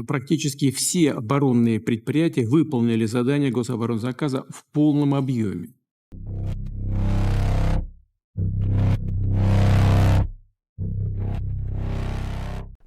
Практически все оборонные предприятия выполнили задание гособоронзаказа в полном объеме.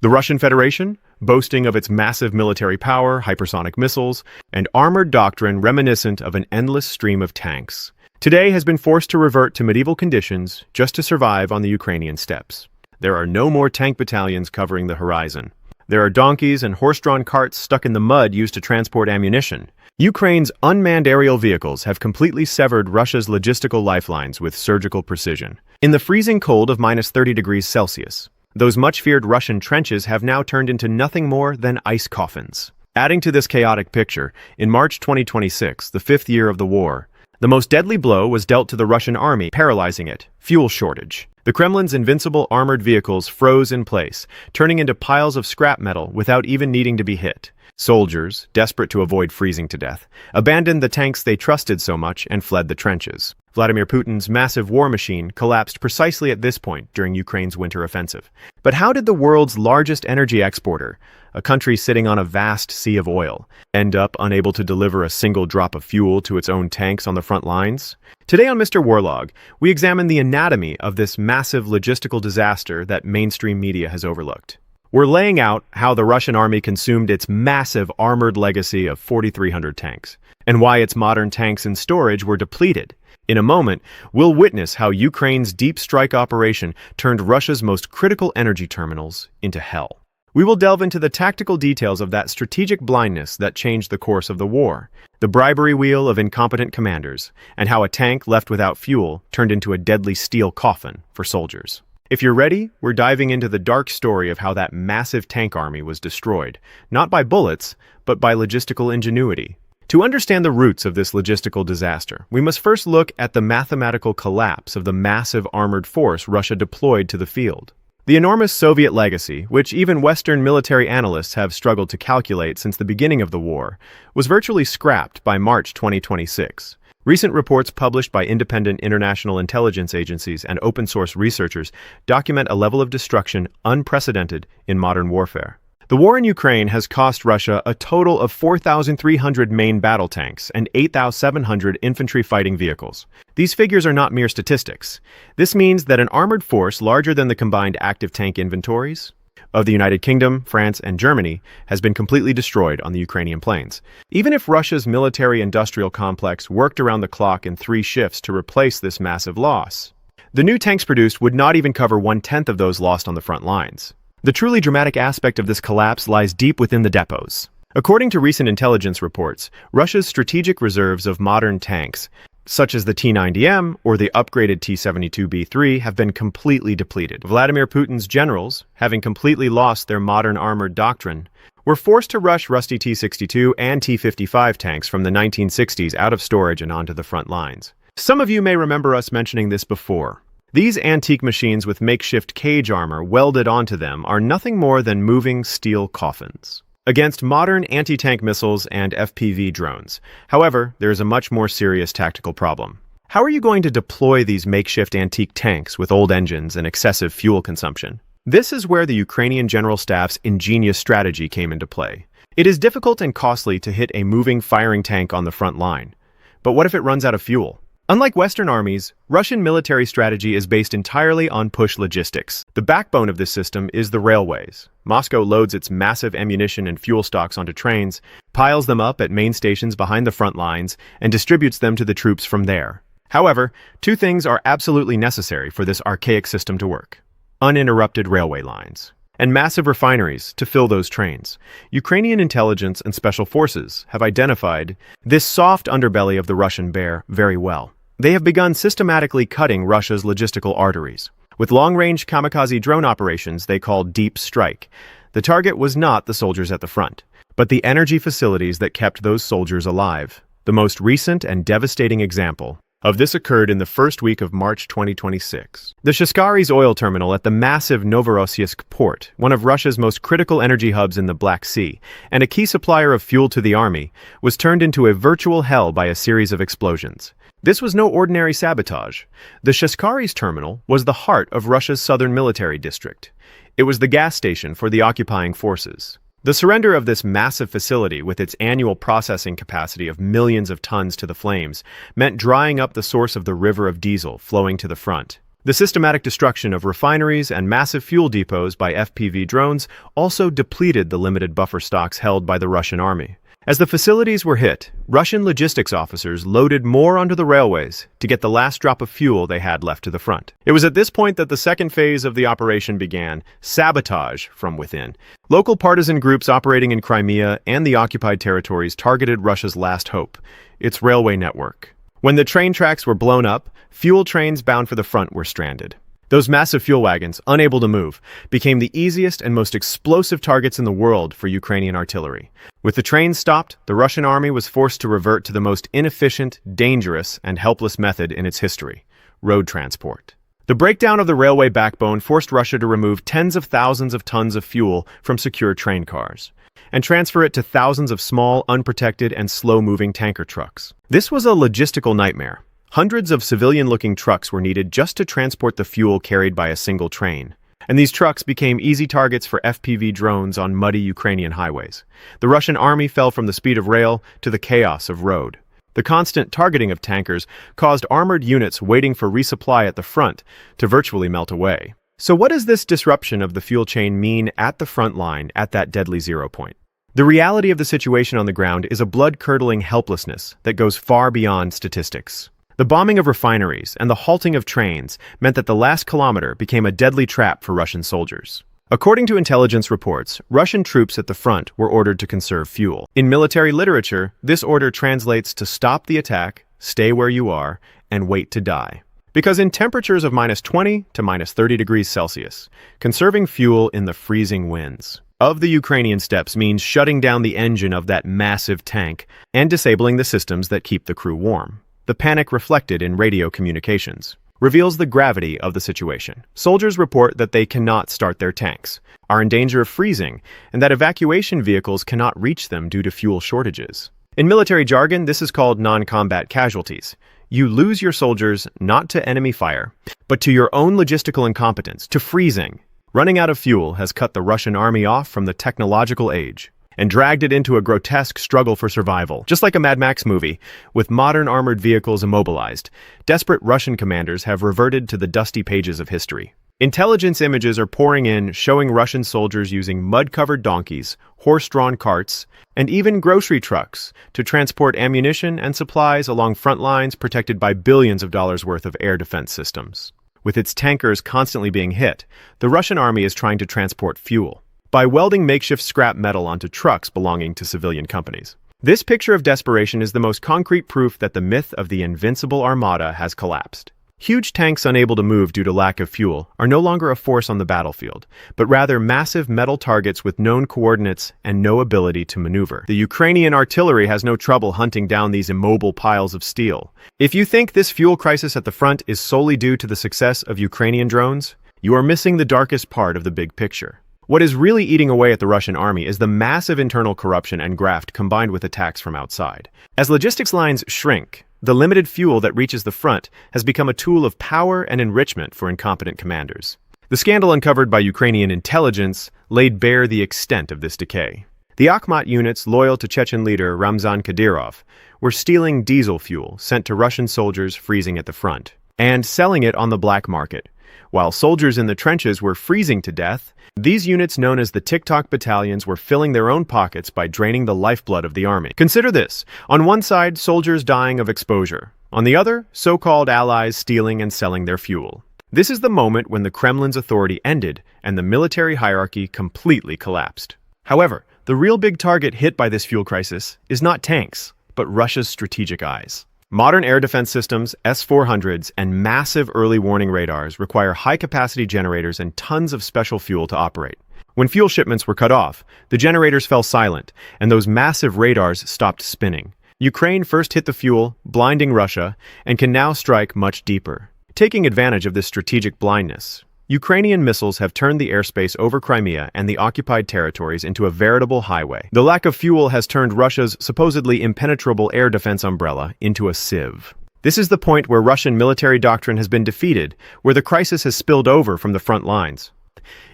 The Russian Federation, boasting of its massive military power, hypersonic missiles, and armored doctrine reminiscent of an endless stream of tanks, today has been forced to revert to medieval conditions just to survive on the Ukrainian steppes. There are no more tank battalions covering the horizon. There are donkeys and horse-drawn carts stuck in the mud used to transport ammunition. Ukraine's unmanned aerial vehicles have completely severed Russia's logistical lifelines with surgical precision. In the freezing cold of minus 30 degrees Celsius, those much-feared Russian trenches have now turned into nothing more than ice coffins. Adding to this chaotic picture, in March 2026, the fifth year of the war, the most deadly blow was dealt to the Russian army, paralyzing it: fuel shortage. The Kremlin's invincible armored vehicles froze in place, turning into piles of scrap metal without even needing to be hit. Soldiers, desperate to avoid freezing to death, abandoned the tanks they trusted so much and fled the trenches. Vladimir Putin's massive war machine collapsed precisely at this point during Ukraine's winter offensive. But how did the world's largest energy exporter, a country sitting on a vast sea of oil, end up unable to deliver a single drop of fuel to its own tanks on the front lines? Today on Mr. Warlog, we examine the anatomy of this massive logistical disaster that mainstream media has overlooked. We're laying out how the Russian army consumed its massive armored legacy of 4,300 tanks, and why its modern tanks in storage were depleted. In a moment, we'll witness how Ukraine's deep strike operation turned Russia's most critical energy terminals into hell. We will delve into the tactical details of that strategic blindness that changed the course of the war, the bribery wheel of incompetent commanders, and how a tank left without fuel turned into a deadly steel coffin for soldiers. If you're ready, we're diving into the dark story of how that massive tank army was destroyed, not by bullets, but by logistical ingenuity. To understand the roots of this logistical disaster, we must first look at the mathematical collapse of the massive armored force Russia deployed to the field. The enormous Soviet legacy, which even Western military analysts have struggled to calculate since the beginning of the war, was virtually scrapped by March 2026. Recent reports published by independent international intelligence agencies and open-source researchers document a level of destruction unprecedented in modern warfare. The war in Ukraine has cost Russia a total of 4,300 main battle tanks and 8,700 infantry fighting vehicles. These figures are not mere statistics. This means that an armored force larger than the combined active tank inventories of the United Kingdom, France, and Germany has been completely destroyed on the Ukrainian plains. Even if Russia's military-industrial complex worked around the clock in 3 shifts to replace this massive loss, the new tanks produced would not even cover 1/10 of those lost on the front lines. The truly dramatic aspect of this collapse lies deep within the depots. According to recent intelligence reports, Russia's strategic reserves of modern tanks, such as the T-90M or the upgraded T-72B3, have been completely depleted. Vladimir Putin's generals, having completely lost their modern armored doctrine, were forced to rush rusty T-62 and T-55 tanks from the 1960s out of storage and onto the front lines. Some of you may remember us mentioning this before. These antique machines with makeshift cage armor welded onto them are nothing more than moving steel coffins against modern anti-tank missiles and FPV drones. However, there is a much more serious tactical problem. How are you going to deploy these makeshift antique tanks with old engines and excessive fuel consumption? This is where the Ukrainian General Staff's ingenious strategy came into play. It is difficult and costly to hit a moving firing tank on the front line. But what if it runs out of fuel? Unlike Western armies, Russian military strategy is based entirely on push logistics. The backbone of this system is the railways. Moscow loads its massive ammunition and fuel stocks onto trains, piles them up at main stations behind the front lines, and distributes them to the troops from there. However, 2 things are absolutely necessary for this archaic system to work: uninterrupted railway lines and massive refineries to fill those trains. Ukrainian intelligence and special forces have identified this soft underbelly of the Russian bear very well. They have begun systematically cutting Russia's logistical arteries. With long-range kamikaze drone operations they call deep strike, the target was not the soldiers at the front, but the energy facilities that kept those soldiers alive. The most recent and devastating example of this occurred in the first week of March 2026. The Shashkary's oil terminal at the massive Novorossiysk port, one of Russia's most critical energy hubs in the Black Sea, and a key supplier of fuel to the army, was turned into a virtual hell by a series of explosions. This was no ordinary sabotage. The Shashkary's terminal was the heart of Russia's southern military district. It was the gas station for the occupying forces. The surrender of this massive facility, with its annual processing capacity of millions of tons to the flames, meant drying up the source of the river of diesel flowing to the front. The systematic destruction of refineries and massive fuel depots by FPV drones also depleted the limited buffer stocks held by the Russian army. As the facilities were hit, Russian logistics officers loaded more onto the railways to get the last drop of fuel they had left to the front. It was at this point that the second phase of the operation began: sabotage from within. Local partisan groups operating in Crimea and the occupied territories targeted Russia's last hope, its railway network. When the train tracks were blown up, fuel trains bound for the front were stranded. Those massive fuel wagons, unable to move, became the easiest and most explosive targets in the world for Ukrainian artillery. With the trains stopped, the Russian army was forced to revert to the most inefficient, dangerous, and helpless method in its history: road transport. The breakdown of the railway backbone forced Russia to remove tens of thousands of tons of fuel from secure train cars and transfer it to thousands of small, unprotected, and slow-moving tanker trucks. This was a logistical nightmare. Hundreds of civilian-looking trucks were needed just to transport the fuel carried by a single train. And these trucks became easy targets for FPV drones on muddy Ukrainian highways. The Russian army fell from the speed of rail to the chaos of road. The constant targeting of tankers caused armored units waiting for resupply at the front to virtually melt away. So what does this disruption of the fuel chain mean at the front line at that deadly zero point? The reality of the situation on the ground is a blood-curdling helplessness that goes far beyond statistics. The bombing of refineries and the halting of trains meant that the last kilometer became a deadly trap for Russian soldiers. According to intelligence reports, Russian troops at the front were ordered to conserve fuel. In military literature, this order translates to stop the attack, stay where you are, and wait to die. Because in temperatures of -20 to -30 degrees Celsius, conserving fuel in the freezing winds of the Ukrainian steppes means shutting down the engine of that massive tank and disabling the systems that keep the crew warm. The panic reflected in radio communications reveals the gravity of the situation. Soldiers report that they cannot start their tanks, are in danger of freezing, and that evacuation vehicles cannot reach them due to fuel shortages. In military jargon, this is called non-combat casualties. You lose your soldiers not to enemy fire, but to your own logistical incompetence, to freezing. Running out of fuel has cut the Russian army off from the technological age and dragged it into a grotesque struggle for survival. Just like a Mad Max movie, with modern armored vehicles immobilized, desperate Russian commanders have reverted to the dusty pages of history. Intelligence images are pouring in, showing Russian soldiers using mud-covered donkeys, horse-drawn carts, and even grocery trucks to transport ammunition and supplies along front lines protected by billions of dollars worth of air defense systems. With its tankers constantly being hit, the Russian army is trying to transport fuel by welding makeshift scrap metal onto trucks belonging to civilian companies. This picture of desperation is the most concrete proof that the myth of the invincible armada has collapsed. Huge tanks unable to move due to lack of fuel are no longer a force on the battlefield, but rather massive metal targets with known coordinates and no ability to maneuver. The Ukrainian artillery has no trouble hunting down these immobile piles of steel. If you think this fuel crisis at the front is solely due to the success of Ukrainian drones, you are missing the darkest part of the big picture. What is really eating away at the Russian army is the massive internal corruption and graft combined with attacks from outside. As logistics lines shrink, the limited fuel that reaches the front has become a tool of power and enrichment for incompetent commanders. The scandal uncovered by Ukrainian intelligence laid bare the extent of this decay. The Akhmat units loyal to Chechen leader Ramzan Kadyrov were stealing diesel fuel sent to Russian soldiers freezing at the front and selling it on the black market. While soldiers in the trenches were freezing to death, these units known as the TikTok battalions were filling their own pockets by draining the lifeblood of the army. Consider this. On one side, soldiers dying of exposure. On the other, so-called allies stealing and selling their fuel. This is the moment when the Kremlin's authority ended and the military hierarchy completely collapsed. However, the real big target hit by this fuel crisis is not tanks, but Russia's strategic eyes. Modern air defense systems, S-400s, and massive early warning radars require high-capacity generators and tons of special fuel to operate. When fuel shipments were cut off, the generators fell silent, and those massive radars stopped spinning. Ukraine first hit the fuel, blinding Russia, and can now strike much deeper. Taking advantage of this strategic blindness, Ukrainian missiles have turned the airspace over Crimea and the occupied territories into a veritable highway. The lack of fuel has turned Russia's supposedly impenetrable air defense umbrella into a sieve. This is the point where Russian military doctrine has been defeated, where the crisis has spilled over from the front lines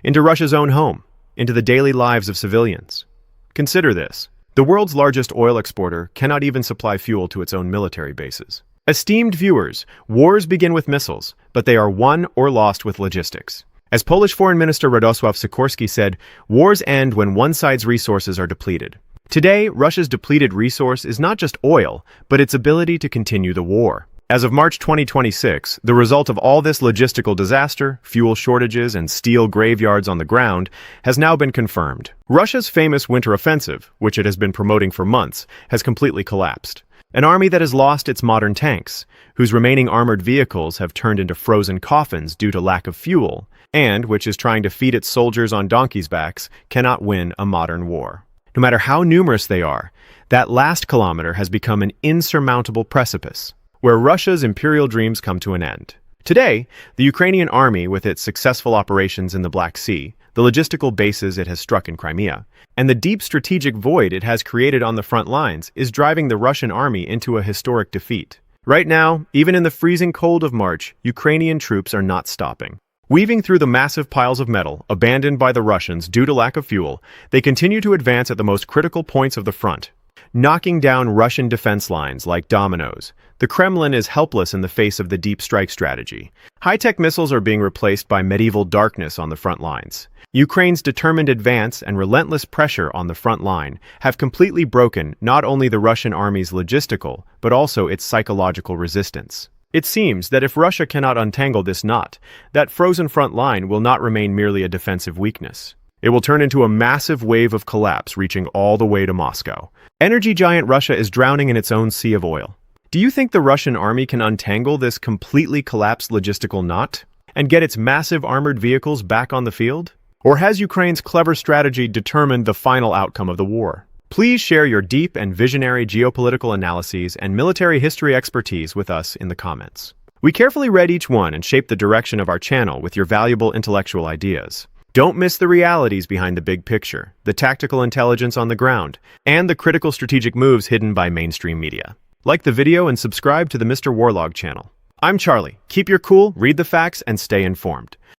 into Russia's own home, into the daily lives of civilians. Consider this. The world's largest oil exporter cannot even supply fuel to its own military bases. Esteemed viewers, wars begin with missiles, but they are won or lost with logistics. As Polish Foreign Minister Radosław Sikorski said, wars end when one side's resources are depleted. Today, Russia's depleted resource is not just oil, but its ability to continue the war. As of March 2026, the result of all this logistical disaster, fuel shortages, and steel graveyards on the ground has now been confirmed. Russia's famous winter offensive, which it has been promoting for months, has completely collapsed. An army that has lost its modern tanks, whose remaining armored vehicles have turned into frozen coffins due to lack of fuel, and which is trying to feed its soldiers on donkeys' backs, cannot win a modern war. No matter how numerous they are, that last kilometer has become an insurmountable precipice, where Russia's imperial dreams come to an end. Today, the Ukrainian army, with its successful operations in the Black Sea, the logistical bases it has struck in Crimea, and the deep strategic void it has created on the front lines, is driving the Russian army into a historic defeat. Right now, even in the freezing cold of March, Ukrainian troops are not stopping. Weaving through the massive piles of metal abandoned by the Russians due to lack of fuel, they continue to advance at the most critical points of the front, knocking down Russian defense lines like dominoes. The Kremlin is helpless in the face of the deep strike strategy. High-tech missiles are being replaced by medieval darkness on the front lines. Ukraine's determined advance and relentless pressure on the front line have completely broken not only the Russian army's logistical, but also its psychological resistance. It seems that if Russia cannot untangle this knot, that frozen front line will not remain merely a defensive weakness. It will turn into a massive wave of collapse reaching all the way to Moscow. Energy giant Russia is drowning in its own sea of oil. Do you think the Russian army can untangle this completely collapsed logistical knot and get its massive armored vehicles back on the field? Or has Ukraine's clever strategy determined the final outcome of the war? Please share your deep and visionary geopolitical analyses and military history expertise with us in the comments. We carefully read each one and shape the direction of our channel with your valuable intellectual ideas. Don't miss the realities behind the big picture, the tactical intelligence on the ground, and the critical strategic moves hidden by mainstream media. Like the video and subscribe to the Mr. Warlog channel. I'm Charlie. Keep your cool, read the facts, and stay informed.